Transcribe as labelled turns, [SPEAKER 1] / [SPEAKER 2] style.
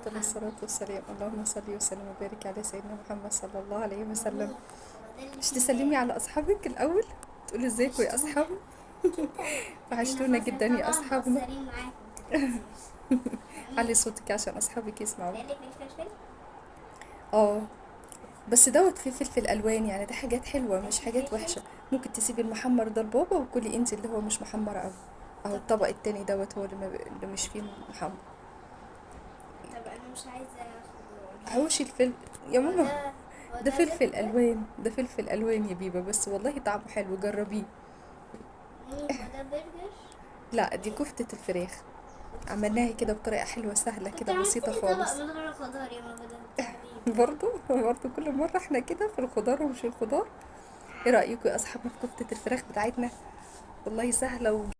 [SPEAKER 1] أفضل الصلاة والسلام. اللهم صل وسلم وبارك على سيدنا محمد صلى الله عليه وسلم. مش تسلمي على أصحابك الأول؟ تقولي ازيكم يا أصحاب؟
[SPEAKER 2] جدا. احنا
[SPEAKER 1] وحشتونا
[SPEAKER 2] فصل
[SPEAKER 1] جدا يا
[SPEAKER 2] طبعا
[SPEAKER 1] أصحابنا.
[SPEAKER 2] مقصرين معاكم متتأذوش.
[SPEAKER 1] علي
[SPEAKER 2] جميل.
[SPEAKER 1] صوتك عشان أصحابك يسمعوا.
[SPEAKER 2] تقلي في الفلفل.
[SPEAKER 1] اه، بس دوت فيه فلفل ألوان، يعني ده حاجات حلوة مش
[SPEAKER 2] فلفل
[SPEAKER 1] حاجات
[SPEAKER 2] فلفل.
[SPEAKER 1] وحشة. ممكن تسيبي المحمر ده لبابا وكلي انت اللي هو مش محمر أوي. أهو
[SPEAKER 2] طب
[SPEAKER 1] الطبق التاني دوت هو اللي مش فيه محمر.
[SPEAKER 2] طب انا مش عايزه خضار.
[SPEAKER 1] حوشي الفلفل يا
[SPEAKER 2] هو
[SPEAKER 1] ماما.
[SPEAKER 2] ده هو
[SPEAKER 1] ده
[SPEAKER 2] ده
[SPEAKER 1] فلفل
[SPEAKER 2] برجر.
[SPEAKER 1] ألوان، ده فلفل ألوان يا بيبا، بس والله طعمه حلو، جربيه.
[SPEAKER 2] مامي هو ده برجر.
[SPEAKER 1] لا، دي كفتة الفراخ. عملناها كده بطريقة حلوة سهلة
[SPEAKER 2] كنت
[SPEAKER 1] كده
[SPEAKER 2] عملت
[SPEAKER 1] بسيطة
[SPEAKER 2] لي طبق
[SPEAKER 1] خالص.
[SPEAKER 2] من غير خضار يا ماما، بدل التعذيب ده.
[SPEAKER 1] برضو كل مرة احنا كده في الخضار ومش الخضار. ايه رأيكم يا أصحابنا في كفتة الفراخ بتاعتنا؟ والله سهلة